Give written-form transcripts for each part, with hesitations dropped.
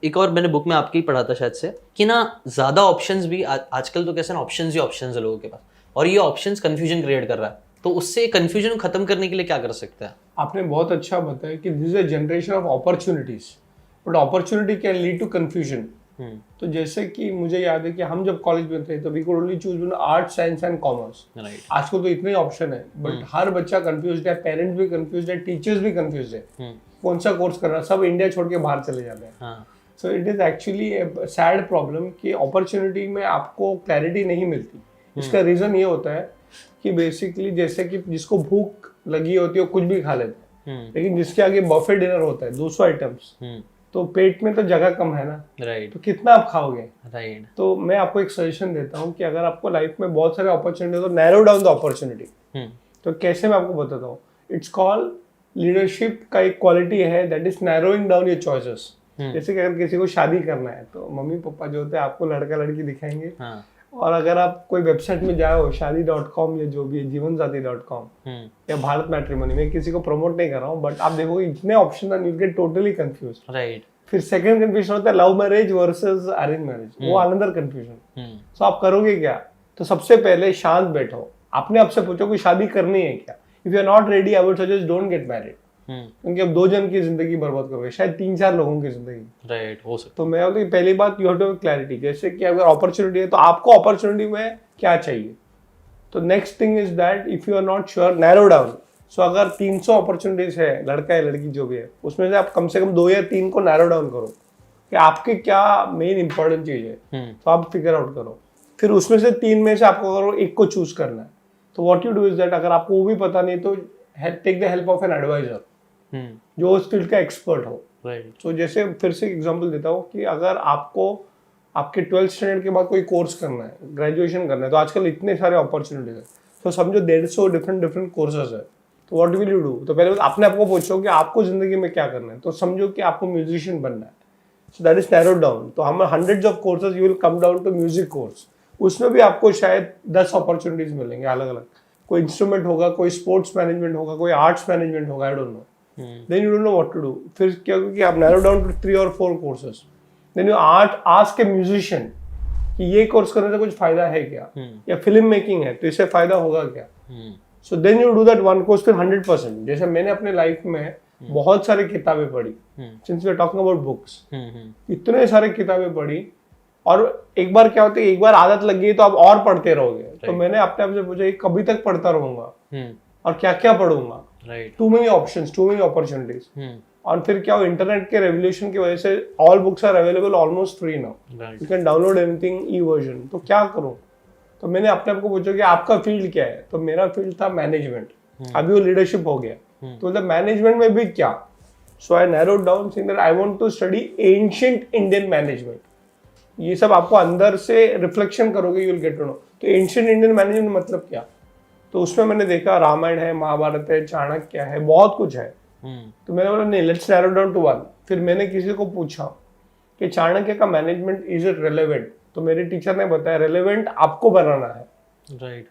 एक और मैंने बुक में आपकी ही पढ़ा था शायद से कि ना ज़्यादा ऑप्शंस भी आजकल तो कैसे ना ऑप्शंस ही ऑप्शंस है लोगों के पास, और ये ऑप्शंस कंफ्यूजन क्रिएट कर रहा है, तो उससे कंफ्यूजन खत्म करने के लिए क्या कर सकते हैं? आपने बहुत अच्छा बताया कि this is a generation of opportunities, but opportunity can lead to confusion. तो जैसे कि मुझे याद है कि हम जब कॉलेज में थे तो we could only choose between arts, science and commerce. आजकल तो इतने ऑप्शन है, बट हर बच्चा कंफ्यूज है, पेरेंट्स भी कंफ्यूज है, टीचर्स भी कंफ्यूज है, कौन सा कोर्स करना, सब इंडिया छोड़ के बाहर चले जाते हैं। So it is actually sad problem कि अपॉर्चुनिटी में आपको क्लैरिटी नहीं मिलती। इसका रीजन ये होता है कि बेसिकली जैसे कि जिसको भूख लगी होती है वो कुछ भी खा लेते हैं, लेकिन जिसके आगे बफे डिनर होता है 200 आइटम्स, तो पेट में तो जगह कम है ना, राइट, तो कितना आप खाओगे, राइट। तो मैं आपको एक सजेशन देता हूँ कि अगर आपको लाइफ में बहुत सारे अपॉर्चुनिटी तो नैरो डाउन द अपॉर्चुनिटी। तो कैसे मैं आपको बताता हूँ, इट्स कॉल्ड लीडरशिप का एक क्वालिटी है that is narrowing down your choices. जैसे कि अगर किसी को शादी करना है तो मम्मी पापा जो होते हैं आपको लड़का लड़की दिखाएंगे, और अगर आप कोई वेबसाइट में जाओ शादी.com या जो भी है जीवनसाथी.com या भारत मैट्रिमोनी, मैं किसी को प्रमोट नहीं कर रहा हूँ, बट आप देखोगे इतने ऑप्शन हैं, you get totally confuse. Right. फिर सेकंड कंफ्यूजन होता है love marriage versus arrange marriage, वो अनदर कंफ्यूजन। तो आप करोगे क्या? तो सबसे पहले शांत बैठो, अपने आप से पूछो कि शादी करनी है क्या। If you are not ready I would suggest don't get married, क्योंकि अब 2 जन की जिंदगी बर्बाद करोगे, शायद 3-4 लोगों की जिंदगी। राइट, हो सकता। तो मैं बोलता हूँ पहली बात you have to have clarity, जैसे कि अगर अपॉर्चुनिटी है तो आपको अपॉर्चुनिटी में क्या चाहिए। तो next thing is that if you are not sure, narrow down. So अगर 300 अपॉर्चुनिटीज है, लड़का है लड़की जो भी है, उसमें से आप कम से कम 2 या 3 को नैरो डाउन करो कि आपके क्या मेन इंपॉर्टेंट चीज है, तो आप फिगर आउट करो। फिर उसमें से 3 में से आपको अगर एक को चूज करना है, तो what you do is that, अगर आपको वो भी पता नहीं तो take the help of an advisor जो उस फील्ड का एक्सपर्ट हो। तो जैसे फिर से एग्जांपल देता हूँ कि अगर आपको आपके 12th स्टैंडर्ड के बाद कोई कोर्स करना है, ग्रेजुएशन करना है, तो आजकल इतने सारे अपॉर्चुनिटीज है, तो समझो 150 डिफरेंट कोर्सेज है, तो व्हाट विल यू डू। तो पहले अपने आपको पूछो कि आपको जिंदगी में क्या करना है, तो समझो कि आपको म्यूजिशियन बनना है, so that is narrow down. तो हम hundreds of courses you will come down to music course, उसमें भी आपको शायद 10 अपॉर्चुनिटीज मिलेंगे अलग अलग। कोई इंस्ट्रूमेंट होगा, कोई स्पोर्ट्स मैनेजमेंट होगा, कोई आर्ट्स मैनेजमेंट होगा, I don't know. Then you don't know what to do. फिर क्या, क्योंकि आप narrow down to 3 or 4 courses. Then you ask a musician कि ये कोर्स करने से कुछ फायदा है क्या, या फिल्म मेकिंग है तो इससे फायदा होगा क्या। So then you do that one course फिर 100%। जैसे मैंने अपने लाइफ में बहुत सारी किताबें पढ़ी, since we are talking about books, इतने सारे किताबें पढ़ी, और एक बार क्या होता है, एक बार आदत लग गई तो आप और पढ़ते रहोगे। तो मैंने अपने आप से पूछा कभी तक पढ़ता रहूंगा और क्या क्या पढ़ूंगा। Too many options, too many opportunities. और फिर क्या हो, इंटरनेट के रेवोल्यूशन की वजह से all books are available almost free now, you can download anything e version. तो क्या करूं, तो मैंने अपने आप को पूछा कि आपका फील्ड क्या है, तो मेरा फील्ड था मैनेजमेंट, अभी वो लीडरशिप हो गया, तो मतलब मैनेजमेंट में भी क्या। So I narrowed down saying that I want to study ancient Indian management. ये सब आपको अंदर से रिफ्लेक्शन करोगे, you will get to know. तो एंशिएंट इंडियन मैनेजमेंट मतलब क्या, तो उसमें मैंने देखा रामायण है, महाभारत है, चाणक्य है, बहुत कुछ है। तो मैंने बोला नहीं, लेट्स नैरो डाउन टू 1। फिर मैंने किसी को पूछा कि चाणक्य का मैनेजमेंट इज इट रेलेवेंट, तो मेरे टीचर ने बताया रेलेवेंट आपको बनाना है। राइट।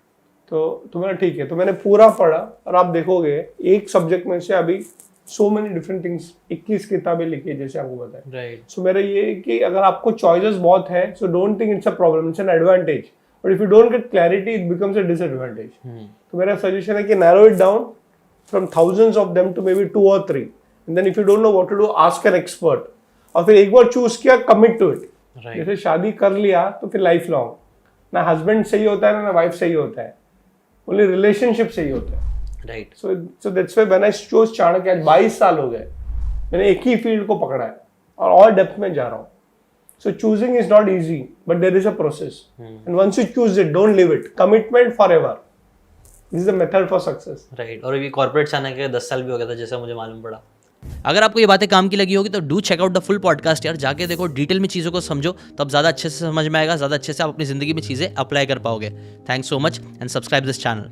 तो मैंने ठीक है, तो मैंने पूरा पढ़ा, और आप देखोगे एक सब्जेक्ट में से अभी सो मेनी डिफरेंट थिंग्स, 21 किताबें लिखी है जैसे आपको बताया। राइट। सो मेरा ये कि अगर आपको चॉइसेस बहुत है, so don't think it's a problem, it's an advantage. But if you don't get clarity, it becomes a disadvantage. तो मेरा सजेशन है कि narrow it down from thousands of them to maybe 2 or 3. And then if you don't know what to do, ask an expert. और फिर एक बार choose किया, commit to it. जैसे शादी कर लिया तो फिर लाइफ लॉन्ग, ना हस्बैंड सही होता है ना वाइफ सही होता है, ओनली रिलेशनशिप सही होता है। Right. So that's why when I chose Chanakya, आज 22 साल हो गए मैंने एक ही फील्ड को पकड़ा है और डेप्थ में जा रहा हूँ। So choosing is not easy, but there is a process. And once you choose it, don't leave it. Commitment forever. This is the method for success. Right. और अभी कॉर्पोरेट से आने के 10 साल भी हो गया था, जैसा मुझे मालूम पड़ा। अगर आपको ये बातें काम की लगी होगी तो do check out the full podcast यार, जाके देखो, डिटेल में चीज़ों को समझो, तब ज़्यादा अच्छे से समझ में आएगा, ज़्यादा अच्छे से आप अपनी ज़िंदगी में चीज़ें अप्लाई कर पाओगे। Thanks so much and subscribe this channel.